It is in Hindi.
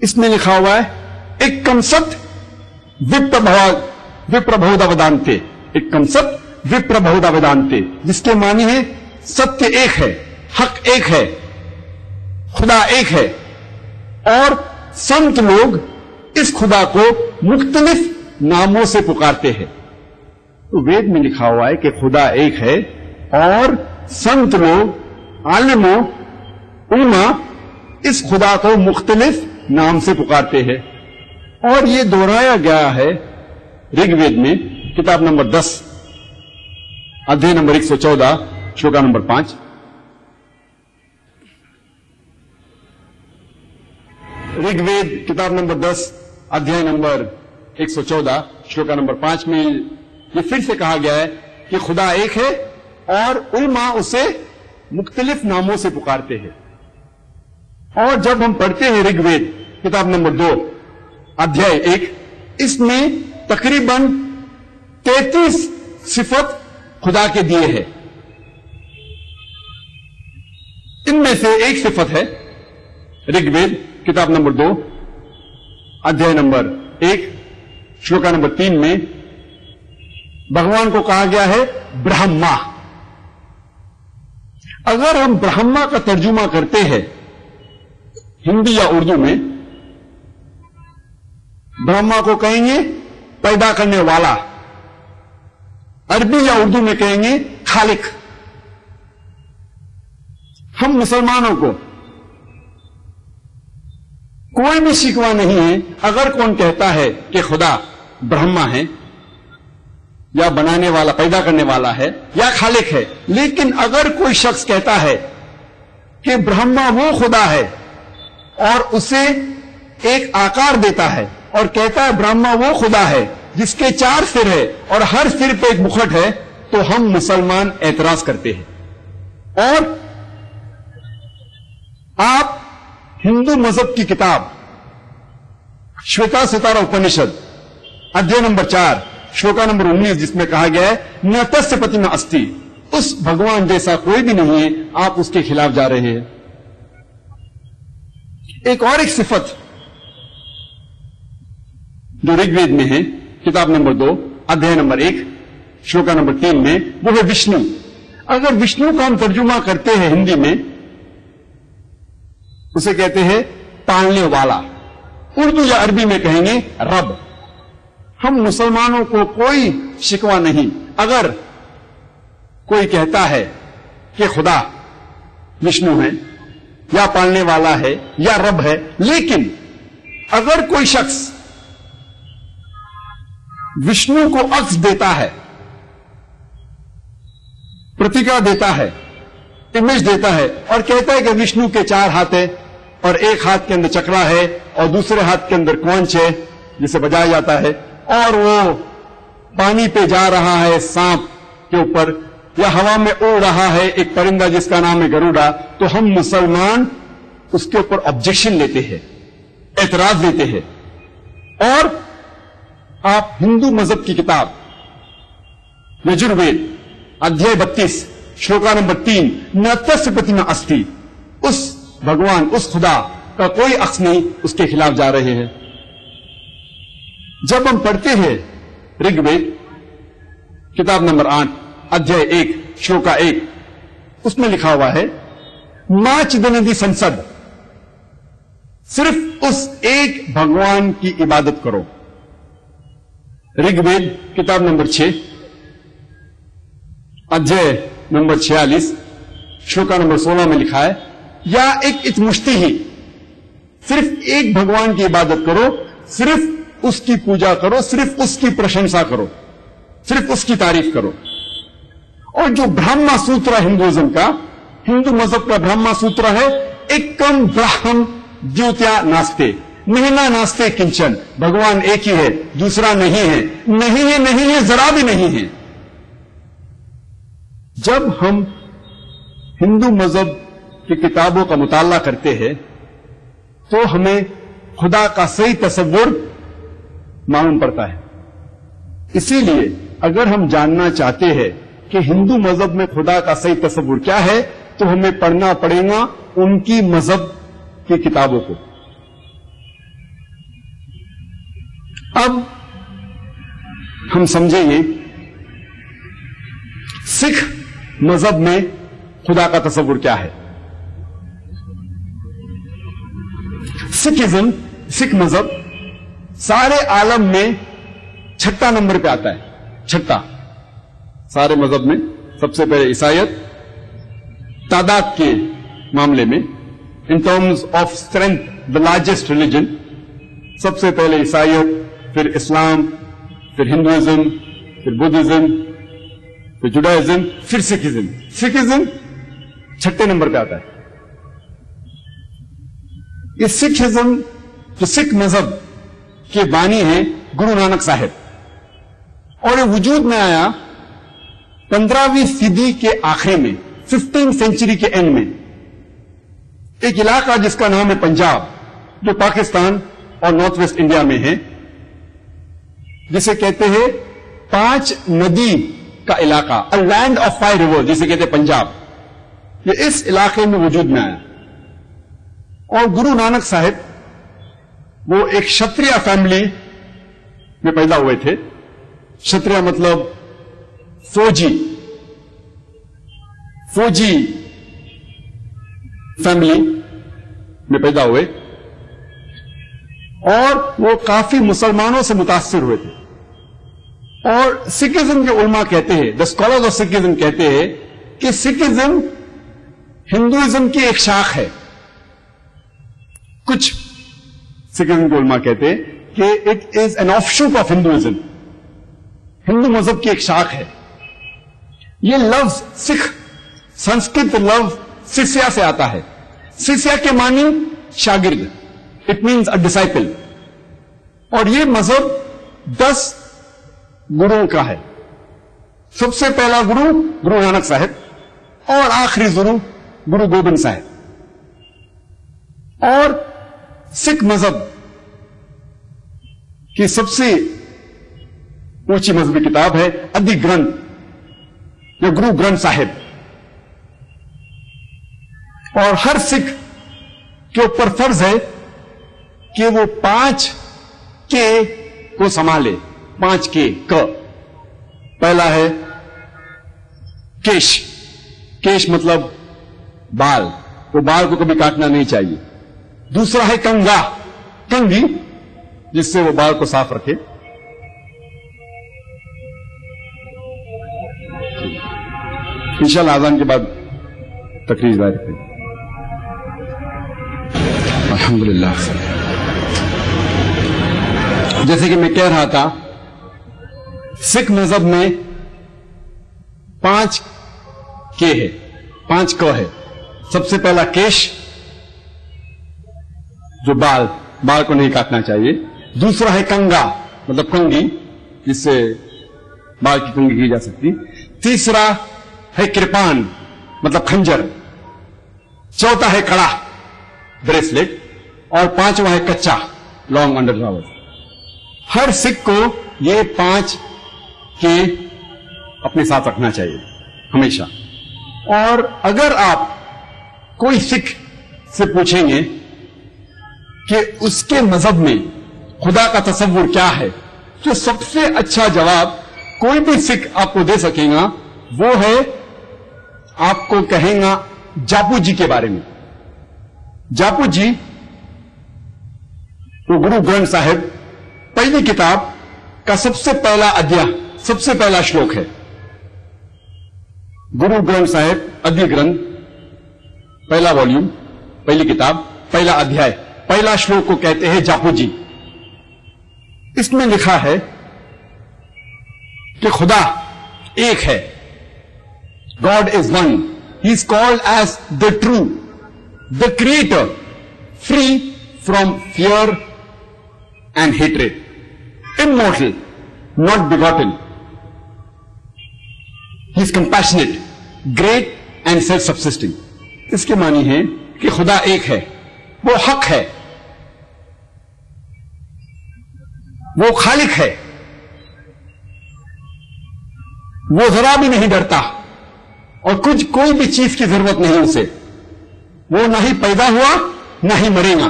इसमें लिखा हुआ है एकम सत विप्रबहुधा वेदांते, एकम सत विप्रबहुधा वेदांते, जिसके मानी है सत्य एक है, हक एक है, खुदा एक है, और संत लोग इस खुदा को मुख्तलिफ नामों से पुकारते हैं। तो वेद में लिखा हुआ है कि खुदा एक है और संत लोग, आलिमों, उलमा इस खुदा को मुख्तलिफ नाम से पुकारते हैं। और ये दोहराया गया है ऋग्वेद में किताब नंबर 10 अध्याय नंबर 114 श्लोका नंबर 5। ऋग्वेद किताब नंबर 10 अध्याय नंबर 114 श्लोका नंबर 5 में ये फिर से कहा गया है कि खुदा एक है और उलमा उसे मुख्तलिफ नामों से पुकारते हैं। और जब हम पढ़ते हैं ऋग्वेद किताब नंबर 2 अध्याय 1, इसमें तकरीबन 33 सिफत खुदा के दिए हैं। इनमें से एक सिफत है ऋग्वेद किताब नंबर 2 अध्याय नंबर 1 श्लोका नंबर 3 में भगवान को कहा गया है ब्रह्मा। अगर हम ब्रह्मा का तर्जुमा करते हैं हिंदी या उर्दू में, ब्रह्मा को कहेंगे पैदा करने वाला, अरबी या उर्दू में कहेंगे खालिक। हम मुसलमानों को कोई भी शिकवा नहीं है अगर कौन कहता है कि खुदा ब्रह्मा है या बनाने वाला, पैदा करने वाला है या खालिक है। लेकिन अगर कोई शख्स कहता है कि ब्रह्मा वो खुदा है और उसे एक आकार देता है और कहता है ब्रह्मा वो खुदा है जिसके 4 सिर है और हर सिर पे एक मुकुट है, तो हम मुसलमान एतराज करते हैं। और आप हिंदू मजहब की किताब श्वेता सितारा उपनिषद अध्याय नंबर 4 श्लोका नंबर 19, जिसमें कहा गया है न तस्य प्रतिमा अस्ति, उस भगवान जैसा कोई भी नहीं है, आप उसके खिलाफ जा रहे हैं। एक और एक सिफत जो ऋग्वेद में है किताब नंबर 2 अध्याय नंबर 1 श्लोका नंबर 3 में, वो है विष्णु। अगर विष्णु का हम तर्जुमा करते हैं हिंदी में, उसे कहते हैं पालने वाला, उर्दू या अरबी में कहेंगे रब। हम मुसलमानों को कोई शिकवा नहीं अगर कोई कहता है कि खुदा विष्णु है या पालने वाला है या रब है। लेकिन अगर कोई शख्स विष्णु को अक्स देता है, प्रतीका देता है, इमेज देता है और कहता है कि विष्णु के 4 हाथ है और एक हाथ के अंदर चक्रा है और दूसरे हाथ के अंदर कौंच है जिसे बजाया जाता है, और वो पानी पे जा रहा है सांप के ऊपर या हवा में उड़ रहा है एक परिंदा जिसका नाम है गरुड़ा, तो हम मुसलमान उसके ऊपर ऑब्जेक्शन लेते हैं, एतराज देते हैं। और आप हिंदू मजहब की किताब यजुर्वेद अध्याय 32 श्लोका नंबर 3 न तस्य प्रतिमा अस्ति, उस भगवान, उस खुदा का कोई अक्स नहीं, उसके खिलाफ जा रहे हैं। जब हम पढ़ते हैं ऋग्वेद किताब नंबर 8 अध्याय 1 श्लोका 1, उसमें लिखा हुआ है मां चिदनदी संसद, सिर्फ उस एक भगवान की इबादत करो। ऋग्वेद किताब नंबर 6 अध्याय नंबर 46 श्लोका नंबर 16 में लिखा है या एक इतमुश्ती ही, सिर्फ एक भगवान की इबादत करो, सिर्फ उसकी पूजा करो, सिर्फ उसकी प्रशंसा करो, सिर्फ उसकी तारीफ करो। और जो ब्रह्मा सूत्र है हिंदुइज्म का, हिंदू मजहब का ब्रह्मा सूत्र है एकम ब्रह्म द्वितीया नास्ते, नहिना नास्ते किंचन, भगवान एक ही है, दूसरा नहीं है, नहीं है, नहीं है, जरा भी नहीं है। जब हम हिंदू मजहब की किताबों का मुताला करते हैं तो हमें खुदा का सही तस्वुर मालूम पड़ता है। इसीलिए अगर हम जानना चाहते हैं कि हिंदू मजहब में खुदा का सही तस्वुर क्या है, तो हमें पढ़ना पड़ेगा उनकी मजहब की किताबों को। अब हम समझेंगे सिख मजहब में खुदा का तस्वुर क्या है। सिखिज्म, सिख मजहब सारे आलम में छठा नंबर पे आता है। छठा सारे मजहब में। सबसे पहले ईसाईयत तादाद के मामले में, in terms of strength the largest religion, सबसे पहले ईसाईयत, फिर इस्लाम, फिर हिंदुइज्म, फिर बुद्धिज्म, फिर जुडाइज्म, फिर सिखिज्म। सिखिज्म छठे नंबर पे आता है। ये सिखिज्म, जो सिख मजहब के बानी हैं गुरु नानक साहिब, और ये वजूद में आया 15वीं सदी के आखिर में, 15th सेंचुरी के एंड में। एक इलाका जिसका नाम है पंजाब, जो पाकिस्तान और नॉर्थ वेस्ट इंडिया में है, जिसे कहते हैं 5 नदी का इलाका, अ लैंड ऑफ 5 रिवर, जिसे कहते हैं पंजाब। ये इस इलाके में वजूद में आया। और गुरु नानक साहिब वो एक क्षत्रिय फैमिली में पैदा हुए थे। क्षत्रिय मतलब फौजी फैमिली में पैदा हुए, और वो काफी मुसलमानों से मुतासिर हुए थे। और सिखिज्म के उलमा कहते हैं, द स्कॉलर्स ऑफ सिखिज्म कहते हैं कि सिखिज्म हिंदुइज्म की एक शाख है। कुछ सिखिज्म के उलमा कहते हैं कि it is an offshoot of Hinduism, Hindu मजहब की एक शाख है। ये लफ्ज सिख, संस्कृत लफ्ज शिष्या से आता है। शिष्या के मानी शागिर्द, इट मीन्स अ डिसाइपल। और ये मजहब 10 गुरुओं का है। सबसे पहला गुरु गुरु नानक साहिब, और आखिरी गुरु गुरु गोबिंद साहिब। और सिख मजहब की सबसे ऊंची मजहबी किताब है आदि ग्रंथ या गुरु ग्रंथ साहिब। और हर सिख के ऊपर फर्ज है कि वो 5 के को संभाले। 5 के क। पहला है केश। केश मतलब बाल, वो बाल को कभी काटना नहीं चाहिए। दूसरा है कंगा, कंगी, जिससे वो बाल को साफ रखे। इंशाअल्लाह आज़ान के बाद तकरीर जारी करें। अल्हम्दुलिल्लाह। जैसे कि मैं कह रहा था, सिख मजहब में 5 के है, 5 क है। सबसे पहला केश, जो बाल को नहीं काटना चाहिए। दूसरा है कंगा, मतलब कंगी, जिससे बाल की कंगी की जा सकती। तीसरा है कृपान, मतलब खंजर। चौथा है कड़ा, ब्रेसलेट। और 5वां है कच्चा, लॉन्ग अंडरग्राउंड। हर सिख को ये 5 के अपने साथ रखना चाहिए हमेशा। और अगर आप कोई सिख से पूछेंगे कि उसके मजहब में खुदा का तस्वुर क्या है, तो सबसे अच्छा जवाब कोई भी सिख आपको दे सकेगा वो है, आपको कहेगा जापू जी के बारे में। जापू जी वो गुरु ग्रंथ साहिब पहली किताब का सबसे पहला अध्याय, सबसे पहला श्लोक है। गुरु ग्रंथ साहिब आदि ग्रंथ, पहला वॉल्यूम, पहली किताब, पहला अध्याय, पहला श्लोक को कहते हैं जापू जी। इसमें लिखा है कि खुदा एक है, God is one, he is called as the true, the creator, free from fear and hatred, immortal, not begotten. He is compassionate, great and self-subsisting. इसके मानी है कि खुदा एक है, वो हक है, वो खालिक है, वो जरा भी नहीं डरता और कोई भी चीज की जरूरत नहीं उसे। वो ना ही पैदा हुआ ना ही मरेगा।